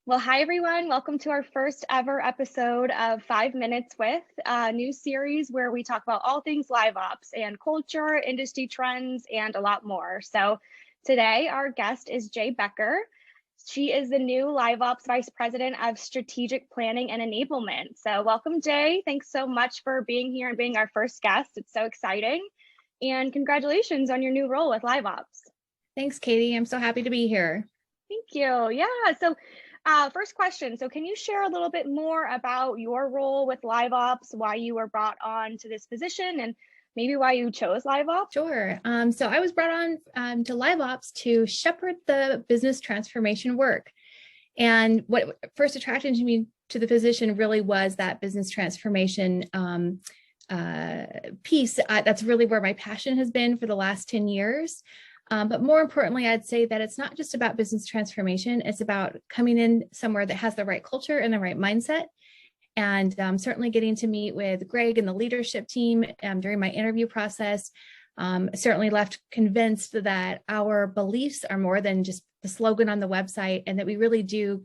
Well, hi everyone. Welcome to our first ever episode of 5 Minutes with, a new series where we talk about all things live ops and culture, industry trends, and a lot more. So today our guest is Jay Becker. She is the new Live Ops Vice President of Strategic Planning and Enablement. So welcome, Jay. Thanks so much for being here and being our first guest. It's so exciting. And congratulations on your new role with Live Ops. Thanks, Katie. I'm so happy to be here. Thank you. Yeah. So first question. So can you share a little bit more about your role with Liveops, why you were brought on to this position, and maybe why you chose Liveops? Sure. So I was brought on to Liveops to shepherd the business transformation work. And what first attracted me to the position really was that business transformation piece. That's really where my passion has been for the last 10 years. But more importantly, I'd say that it's not just about business transformation. It's about coming in somewhere that has the right culture and the right mindset. And certainly getting to meet with Greg and the leadership team during my interview process, certainly left convinced that our beliefs are more than just the slogan on the website, and that we really do,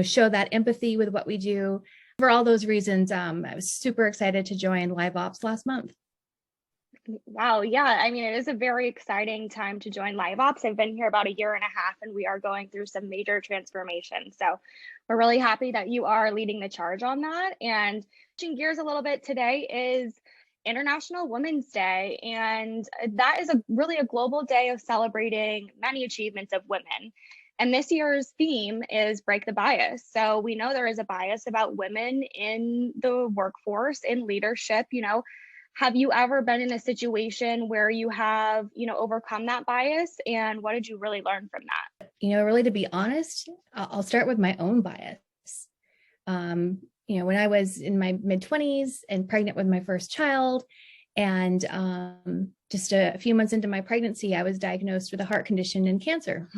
show that empathy with what we do. For all those reasons, I was super excited to join Liveops last month. Wow. Yeah. I mean, it is a very exciting time to join Liveops. I've been here about a year and a half, and we are going through some major transformation. So we're really happy that you are leading the charge on that. And switching gears a little bit, today is International Women's Day. And that is really a global day of celebrating many achievements of women. And this year's theme is break the bias. So we know there is a bias about women in the workforce, in leadership. Have you ever been in a situation where you have, overcome that bias? And what did you really learn from that? Really, to be honest, I'll start with my own bias. When I was in my mid-20s and pregnant with my first child, and just a few months into my pregnancy, I was diagnosed with a heart condition and cancer.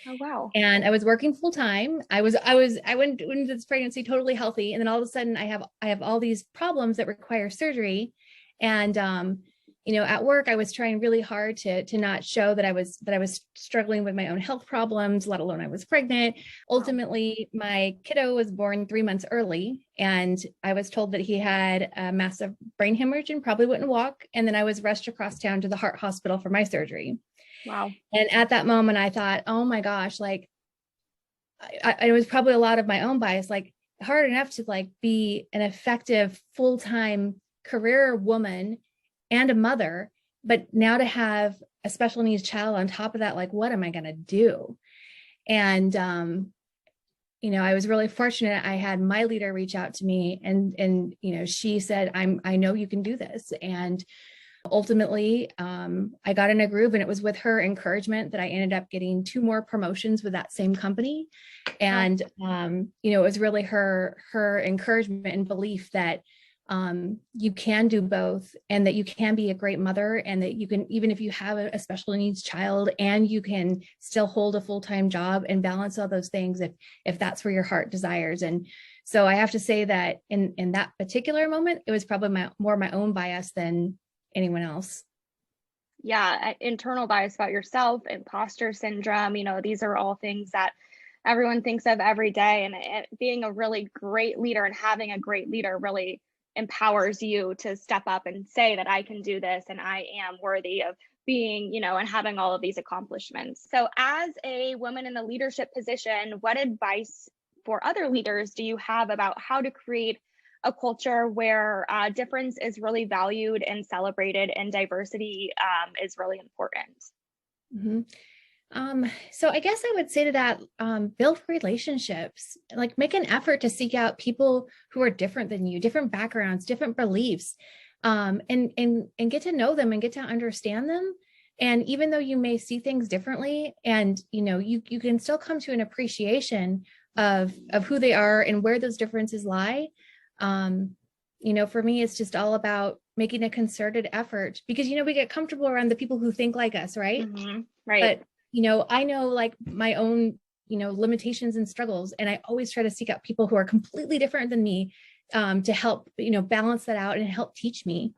Oh, wow. And I was working full time. I went into this pregnancy totally healthy. And then all of a sudden I have all these problems that require surgery. And, at work, I was trying really hard to not show that I was struggling with my own health problems, let alone I was pregnant. Ultimately, my kiddo was born 3 months early, and I was told that he had a massive brain hemorrhage and probably wouldn't walk. And then I was rushed across town to the heart hospital for my surgery. Wow. And at that moment, I thought, oh my gosh, it was probably a lot of my own bias, hard enough to be an effective full-time career woman and a mother, but now to have a special needs child on top of that, what am I going to do? And, I was really fortunate. I had my leader reach out to me and she said, I know you can do this. And ultimately, I got in a groove, and it was with her encouragement that I ended up getting 2 more promotions with that same company. And, it was really her encouragement and belief that you can do both, and that you can be a great mother, and that you can, even if you have a special needs child, and you can still hold a full-time job and balance all those things if that's where your heart desires. And so I have to say that in that particular moment, it was probably more my own bias than anyone else. Yeah, internal bias about yourself, imposter syndrome, these are all things that everyone thinks of every day. And being a really great leader and having a great leader really empowers you to step up and say that I can do this and I am worthy of being, and having all of these accomplishments. So as a woman in the leadership position, what advice for other leaders do you have about how to create a culture where difference is really valued and celebrated, and diversity is really important? Mm-hmm. So I guess I would say to that, build relationships, make an effort to seek out people who are different than you, different backgrounds, different beliefs, and get to know them and get to understand them. And even though you may see things differently, and you can still come to an appreciation of who they are and where those differences lie. For me, it's just all about making a concerted effort, because, we get comfortable around the people who think like us, right? Mm-hmm. Right. But, I know my own, limitations and struggles, and I always try to seek out people who are completely different than me, to help, balance that out and help teach me.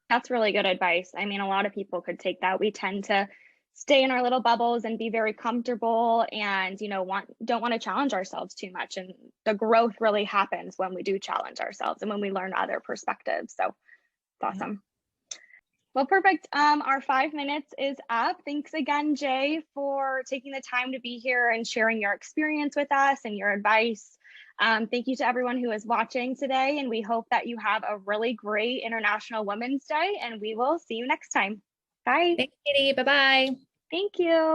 That's really good advice. I mean, a lot of people could take that. We tend to stay in our little bubbles and be very comfortable and, you know, don't want to challenge ourselves too much. And the growth really happens when we do challenge ourselves and when we learn other perspectives. So it's awesome. Well, perfect. Our 5 minutes is up. Thanks again, Jay, for taking the time to be here and sharing your experience with us and your advice. Thank you to everyone who is watching today, and we hope that you have a really great International Women's Day, and we will see you next time. Bye. Thanks, Katie. Bye-bye. Thank you.